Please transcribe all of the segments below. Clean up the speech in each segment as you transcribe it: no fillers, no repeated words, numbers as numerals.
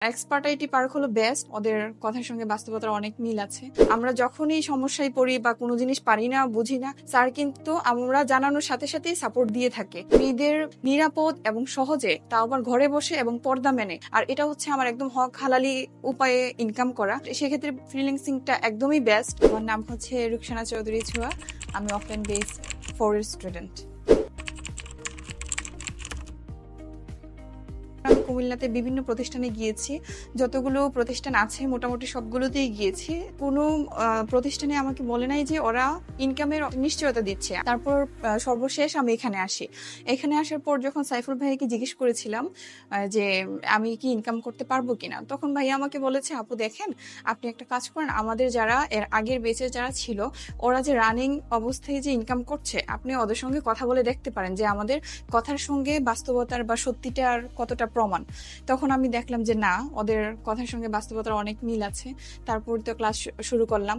Expert IT park হলো best. ওদের কথার সঙ্গে বাস্তবতার অনেক মিল আছে। আমরা যখনই সমস্যায় পড়ি বা কোনো জিনিস পারি না, বুঝি না, স্যার কিন্তু আমরা জানানোর সাথে সাথেই সাপোর্ট দিয়ে থাকে মেয়েদের নিরাপদ এবং সহজে, তাও আবার ঘরে বসে এবং পর্দা মেনে। আর এটা হচ্ছে আমার একদম হক হালালি উপায়ে ইনকাম করা। সেক্ষেত্রে ফ্রিল্যান্সিংটা একদমই বেস্ট। আমার নাম হচ্ছে রুকসানা চৌধুরী ছোঁয়া। আমি অফলাইন বেস 4 এর স্টুডেন্ট। আমি কুমিল্লাতে বিভিন্ন প্রতিষ্ঠানে গিয়েছি, যতগুলো প্রতিষ্ঠান আছে মোটামুটি সবগুলোতেই গিয়েছি। কোনো প্রতিষ্ঠানে আমাকে বলে নাই যে ওরা ইনকামের নিশ্চয়তা দিচ্ছে। তারপর সর্বশেষ আমি এখানে আসি। এখানে আসার পর যখন সাইফুল ভাইকে জিজ্ঞেস করেছিলাম যে আমি কি ইনকাম করতে পারবো কিনা, তখন ভাইয়া আমাকে বলেছে, আপু দেখেন, আপনি একটা কাজ করেন, আমাদের যারা এর আগের বেচে যারা ছিল ওরা যে রানিং অবস্থায় যে ইনকাম করছে, আপনি ওদের সঙ্গে কথা বলে দেখতে পারেন যে আমাদের কথার সঙ্গে বাস্তবতার বা সত্যিটার কতটা প্রমাণ। তখন আমি দেখলাম যে না, ওদের কথার সঙ্গে বাস্তবতার অনেক মিল আছে। তারপর তো ক্লাস শুরু করলাম।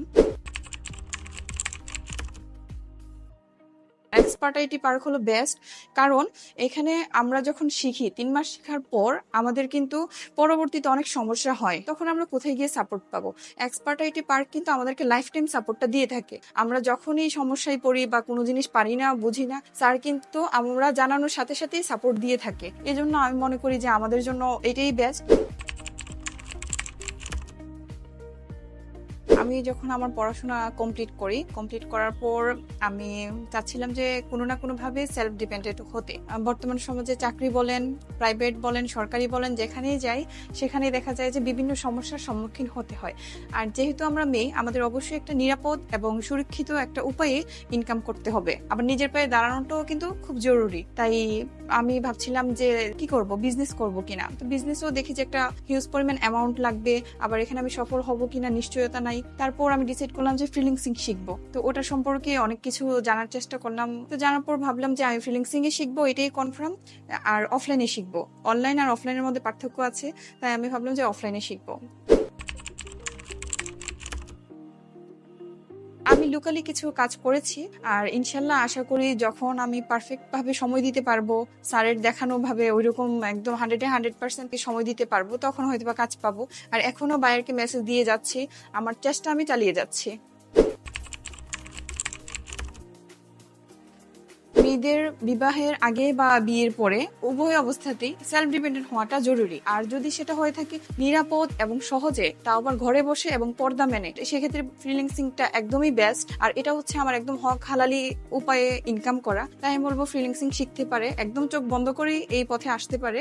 এক্সপার্ট আইটি পার্ক হলো বেস্ট, কারণ এখানে আমরা যখন শিখি 3 মাস শেখার পর আমাদের কিন্তু পরবর্তীতে অনেক সমস্যা হয়, তখন আমরা কোথায় গিয়ে সাপোর্ট পাবো? এক্সপার্ট আইটি পার্ক কিন্তু আমাদেরকে লাইফ টাইম সাপোর্টটা দিয়ে থাকে। আমরা যখনই সমস্যায় পড়ি বা কোনো জিনিস পারি না, বুঝি না, স্যার কিন্তু আমরা জানানোর সাথে সাথেই সাপোর্ট দিয়ে থাকে। এজন্য আমি মনে করি যে আমাদের জন্য এটাই বেস্ট। আমি যখন আমার পড়াশোনা কমপ্লিট করার পর আমি চাচ্ছিলাম যে কোনো না কোনো ভাবে সেলফ ডিপেন্ডেন্ট হতে। বর্তমান সমাজে চাকরি বলেন, প্রাইভেট বলেন, সরকারি বলেন, যেখানেই যাই সেখানেই দেখা যায় যে বিভিন্ন সমস্যার সম্মুখীন হতে হয়। আর যেহেতু আমরা মেয়ে, আমাদের অবশ্যই একটা নিরাপদ এবং সুরক্ষিত একটা উপায়ে ইনকাম করতে হবে। আবার নিজের পায়ে দাঁড়ানোটাও কিন্তু খুব জরুরি। তাই আমি ভাবছিলাম যে কি করব, বিজনেস করব কিনা। তো বিজনেসও দেখি যে একটা হিউজ পরিমাণ অ্যামাউন্ট লাগবে, আবার এখানে আমি সফল হব কিনা নিশ্চয়তা নাই। তারপর আমি ডিসাইড করলাম যে ফ্রিল্যান্সিং শিখবো। তো ওটা সম্পর্কে অনেক কিছু জানার চেষ্টা করলাম। তো জানার পর ভাবলাম যে আমি ফ্রিল্যান্সিং এ শিখবো, এটাই কনফার্ম। আর অফলাইনে শিখবো। অনলাইন আর অফলাইনের মধ্যে পার্থক্য আছে, তাই আমি ভাবলাম যে অফলাইনে শিখবো। আমি লোকালি কিছু কাজ করেছি, আর ইনশাল্লাহ আশা করি যখন আমি পারফেক্ট ভাবে সময় দিতে পারবো, স্যারের দেখানো ভাবে ওইরকম একদম 100% সময় দিতে পারবো, তখন হয়তো বা কাজ পাবো। আর এখনো বায়ারকে মেসেজ দিয়ে যাচ্ছি, আমার চেষ্টা আমি চালিয়ে যাচ্ছি। মেয়েদের বিবাহের আগে বা বিয়ের পরে উভয় অবস্থাতেই সেলফ ডিপেন্ডেন্ট হওয়াটা জরুরি। আর যদি সেটা হয়ে থাকে নিরাপদ এবং সহজে, তাও আবার ঘরে বসে এবং পর্দা মেনে, সেক্ষেত্রে ফ্রিল্যান্সিংটা একদমই বেস্ট। আর এটা হচ্ছে আমার একদম হক হালালি উপায়ে ইনকাম করা। তাই আমি বলবো ফ্রিল্যান্সিং শিখতে পারে, একদম চোখ বন্ধ করেই এই পথে আসতে পারে।